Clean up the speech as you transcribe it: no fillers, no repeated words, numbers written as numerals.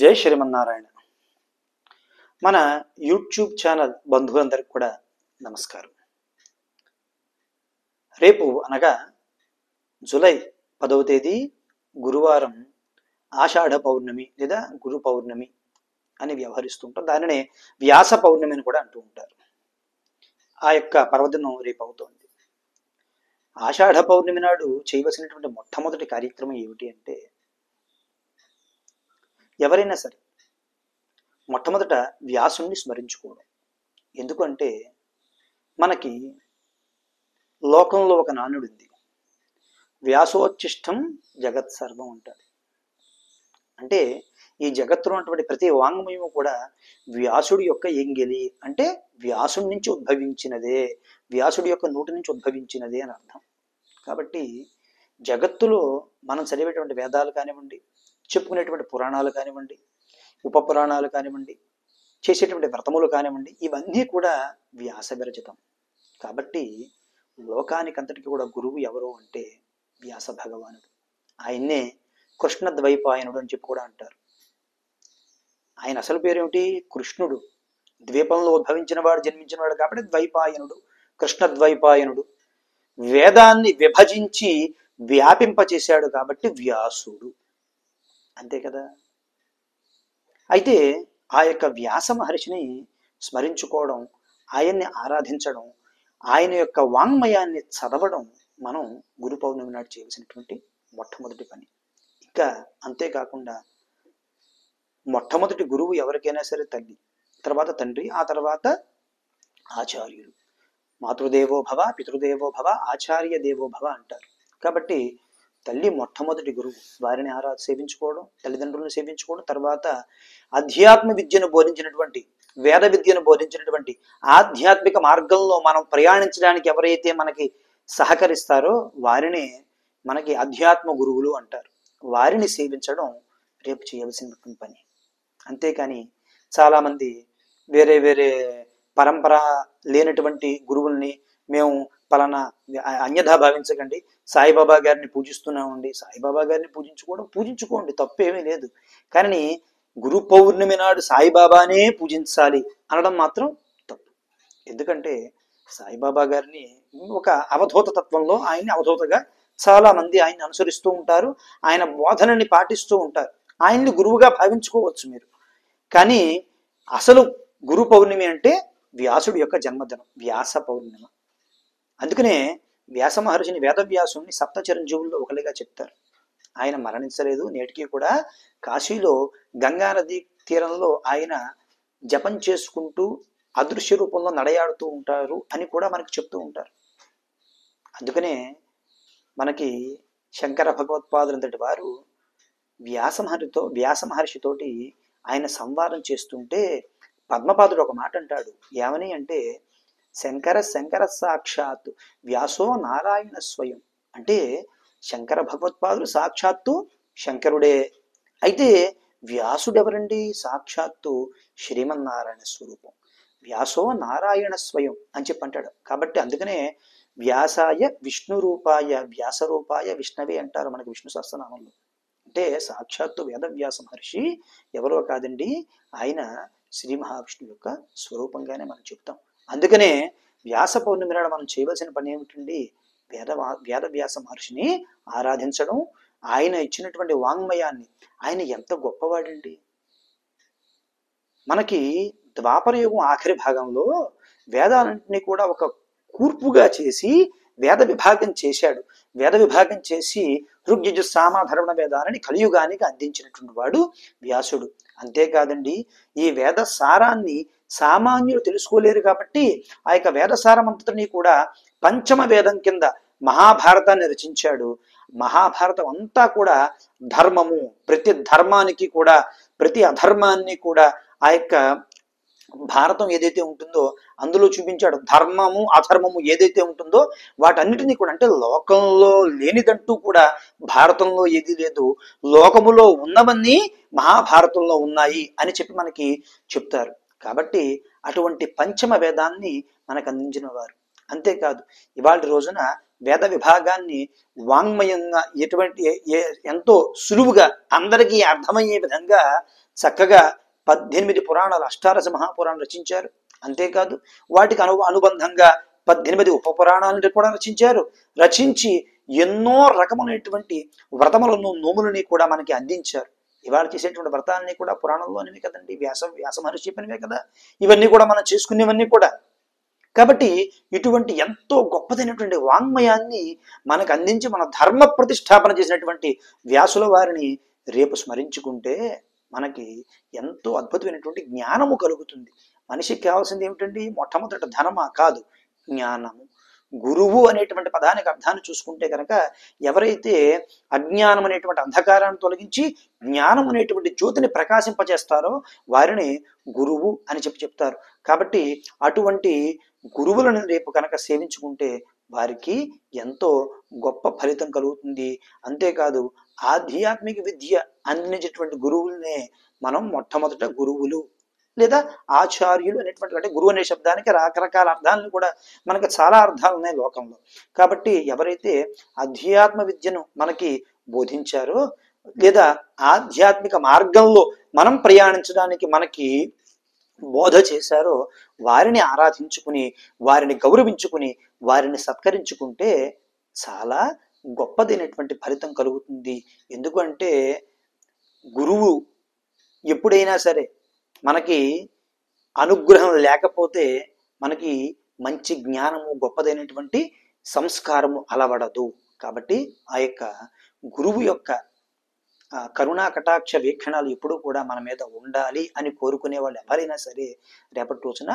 జై శ్రీమన్నారాయణ. మన YouTube channel బంధువులందరికీ కూడా నమస్కారం. రేపు అనగా జూలై 10వ తేదీ గురువారం ఆషాఢ పౌర్ణమి లేదా గురు పౌర్ణమి అని వ్యవహరిస్తుంటారు. దానినే వ్యాస పౌర్ణమి అని కూడా అంటూ ఉంటారు. ఆ యొక్క పర్వదినం రేపు అవుతోంది. ఆషాఢ పౌర్ణమి నాడు చేయవలసినటువంటి మొట్టమొదటి కార్యక్రమం ఏమిటి అంటే, ఎవరైనా సరే మొట్టమొదట వ్యాసుణ్ణి స్మరించుకోవడం. ఎందుకంటే మనకి లోకంలో ఒక నానుడు ఉంది, వ్యాసోచ్చిష్టం జగత్ సర్వం అంటారు. అంటే ఈ జగత్తులో ఉన్నటువంటి ప్రతి వాంగ్మయము కూడా వ్యాసుడి యొక్క ఎంగిలి, అంటే వ్యాసుడి నుంచి ఉద్భవించినదే, వ్యాసుడి యొక్క నోటి నుంచి ఉద్భవించినదే అని అర్థం. కాబట్టి జగత్తులో మనం చదివేటువంటి వేదాలు కానివ్వండి, చెప్పుకునేటువంటి పురాణాలు కానివ్వండి, ఉపపురాణాలు కానివ్వండి, చేసేటువంటి వ్రతములు కానివ్వండి, ఇవన్నీ కూడా వ్యాస విరచితం. కాబట్టి లోకానికంతటికి కూడా గురువు ఎవరు అంటే వ్యాస భగవానుడు. ఆయన్నే కృష్ణ ద్వైపాయనుడు అని చెప్పి కూడా అంటారు. ఆయన అసలు పేరేమిటి? కృష్ణుడు. ద్వీపంలో ఉద్భవించిన వాడు, జన్మించిన వాడు కాబట్టి ద్వైపాయనుడు, కృష్ణ ద్వైపాయనుడు. వేదాన్ని విభజించి వ్యాపింపచేశాడు కాబట్టి వ్యాసుడు. అంతే కదా. అయితే ఆ యొక్క వ్యాస మహర్షిని స్మరించుకోవడం, ఆయన్ని ఆరాధించడం, ఆయన యొక్క వాంగ్మయాన్ని చదవడం మనం గురు పౌర్ణమి నాడు చేయవలసినటువంటి మొట్టమొదటి పని. ఇంకా అంతేకాకుండా మొట్టమొదటి గురువు ఎవరికైనా సరే తల్లి, తర్వాత తండ్రి, ఆ తర్వాత ఆచార్యులు. మాతృదేవో భవ, పితృదేవో భవ, ఆచార్య దేవో భవ అంటారు. కాబట్టి తల్లి మొట్టమొదటి గురువు, వారిని సేవించుకోవడం, తల్లిదండ్రులను సేవించుకోవడం, తర్వాత అధ్యాత్మ విద్యను బోధించినటువంటి, వేద విద్యను బోధించినటువంటి, ఆధ్యాత్మిక మార్గంలో మనం ప్రయాణించడానికి ఎవరైతే మనకి సహకరిస్తారో వారిని మనకి అధ్యాత్మ గురువులు అంటారు. వారిని సేవించడం రేపు చేయవలసిన పని. అంతేకాని చాలామంది వేరే వేరే పరంపర లేనటువంటి గురువుల్ని మేము పలానా అన్యథా భావించకండి, సాయిబాబా గారిని పూజిస్తున్నామండి, సాయిబాబా గారిని పూజించుకోండి, తప్పేమీ లేదు. కానీ గురు పౌర్ణమి నాడు సాయిబాబానే పూజించాలి అనడం మాత్రం తప్పు. ఎందుకంటే సాయిబాబా గారిని ఒక అవధూత తత్వంలో ఆయన్ని అవధూతగా చాలా మంది ఆయన్ని అనుసరిస్తూ ఉంటారు, ఆయన బోధనని పాటిస్తూ ఉంటారు. ఆయన్ని గురువుగా భావించుకోవచ్చు మీరు. కానీ అసలు గురు పౌర్ణమి అంటే వ్యాసుడి యొక్క జన్మదినం, వ్యాస పౌర్ణిమ. అందుకనే వ్యాస మహర్షిని, వేదవ్యాసుని సప్త చిరంజీవుల్లో ఒకరిగా చెప్తారు. ఆయన మరణించలేదు, నేటికి కూడా కాశీలో గంగా నది తీరంలో ఆయన జపం చేసుకుంటూ అదృశ్య రూపంలో నడయాడుతూ ఉంటారు అని కూడా మనకి చెప్తూ ఉంటారు. అందుకనే మనకి శంకర భగవత్పాదులంతటి వారు వ్యాస మహర్షితోటి ఆయన సంవాదం చేస్తుంటే పద్మపాదుడు ఒక మాట అంటాడు. ఏమని అంటే, శంకర సాక్షాత్ వ్యాసో నారాయణ స్వయం. అంటే శంకర భగవత్పాదులు సాక్షాత్తు శంకరుడే, అయితే వ్యాసుడు ఎవరండి? సాక్షాత్తు శ్రీమన్నారాయణ స్వరూపం. వ్యాసో నారాయణ స్వయం అని చెప్పి అంటాడు. కాబట్టి అందుకనే వ్యాసాయ విష్ణు రూపాయ వ్యాస రూపాయ విష్ణవే అంటారు మనకి విష్ణు సహస్రనామంలో. అంటే సాక్షాత్తు వేదవ్యాస మహర్షి ఎవరో కాదండి, ఆయన శ్రీ మహావిష్ణువు యొక్క స్వరూపంగానే మనం చెప్తాం. అందుకనే వ్యాస పౌర్ణమి నాడు మనం చేయవలసిన పని ఏమిటండి? వేదవ్యాస మహర్షిని ఆరాధించడం, ఆయన ఇచ్చినటువంటి వాంగ్మయాన్ని. ఆయన ఎంత గొప్పవాడండి. మనకి ద్వాపర యుగం ఆఖరి భాగంలో వేదాలన్నింటినీ కూడా ఒక కూర్పుగా చేసి వేద విభాగం చేశాడు. వేద విభాగం చేసి ఋగ్యజు సామ ధర్మ వేదాలని కలియుగానికి అందించినటువంటి వాడు వ్యాసుడు. అంతేకాదండి, ఈ వేద సారాన్ని సామాన్యులు తెలుసుకోలేరు కాబట్టి ఆ యొక్క వేదసారం అంతటినీ కూడా పంచమ వేదం కింద మహాభారతాన్ని రచించాడు. మహాభారతం అంతా కూడా ధర్మము, ప్రతి ధర్మానికి కూడా, ప్రతి అధర్మాన్ని కూడా ఆ యొక్క భారతం ఏదైతే ఉంటుందో అందులో చూపించాడు. ధర్మము అధర్మము ఏదైతే ఉంటుందో వాటన్నిటినీ కూడా, అంటే లోకంలో లేనిదంటూ కూడా భారతంలో ఏది లేదు, లోకములో ఉన్నవన్నీ మహాభారతంలో ఉన్నాయి అని చెప్పి మనకి చెప్తారు. కాబట్టి అటువంటి పంచమ వేదాన్ని మనకు అందించిన వారు. అంతేకాదు, ఇవాళ రోజున వేద విభాగాన్ని వాంగ్మయంగా ఎంతో సులువుగా అందరికీ అర్థమయ్యే విధంగా చక్కగా 18 పురాణాలు, అష్టాదశ మహాపురాణాలు రచించారు. అంతేకాదు వాటికి అనుబంధంగా 18 ఉపపురాణాలను కూడా రచించారు. రచించి ఎన్నో రకమైనటువంటి వ్రతములను, నోములని కూడా మనకి అందించారు. ఇవాళ చేసేటువంటి వ్రతాలని కూడా పురాణంలోనివి కదండి, వ్యాస మహర్షి చెప్పినవే కదా ఇవన్నీ కూడా మనం చేసుకునేవన్నీ కూడా. కాబట్టి ఇటువంటి ఎంతో గొప్పదైనటువంటి వాంగ్మయాన్ని మనకు అందించి మన ధర్మ ప్రతిష్టాపన చేసినటువంటి వ్యాసుల వారిని రేపు స్మరించుకుంటే మనకి ఎంతో అద్భుతమైనటువంటి జ్ఞానము కలుగుతుంది. మనిషికి కావాల్సింది ఏమిటండి? మొట్టమొదట ధనమా? కాదు, జ్ఞానము. గురువు అనేటువంటి పదానికి అర్థాన్ని చూసుకుంటే కనుక ఎవరైతే అజ్ఞానం అనేటువంటి అంధకారాన్ని తొలగించి జ్ఞానం అనేటువంటి జ్యోతిని ప్రకాశింపజేస్తారో వారిని గురువు అని చెప్తారు. కాబట్టి అటువంటి గురువులను రేపు కనుక సేవించుకుంటే వారికి ఎంతో గొప్ప ఫలితం కలుగుతుంది. అంతేకాదు ఆధ్యాత్మిక విద్య అందించేటువంటి గురువులనే మనం మొట్టమొదట గురువులు లేదా ఆచార్యులు అనేటువంటి, అంటే గురువు అనే శబ్దానికి రకరకాల అర్థాలను కూడా మనకి చాలా అర్థాలు ఉన్నాయి లోకంలో. కాబట్టి ఎవరైతే అధ్యాత్మ విద్యను మనకి బోధించారో లేదా ఆధ్యాత్మిక మార్గంలో మనం ప్రయాణించడానికి మనకి బోధ చేశారో వారిని ఆరాధించుకుని, వారిని గౌరవించుకుని, వారిని సత్కరించుకుంటే చాలా గొప్పదైనటువంటి ఫలితం కలుగుతుంది. ఎందుకంటే గురువు ఎప్పుడైనా సరే మనకి అనుగ్రహం లేకపోతే మనకి మంచి జ్ఞానము, గొప్పదైనటువంటి సంస్కారము అలవడదు. కాబట్టి ఆ యొక్క గురువు యొక్క కరుణా కటాక్ష వీక్షణాలు ఎప్పుడూ కూడా మన మీద ఉండాలి అని కోరుకునే వాళ్ళు ఎవరైనా సరే రేపటి రోజున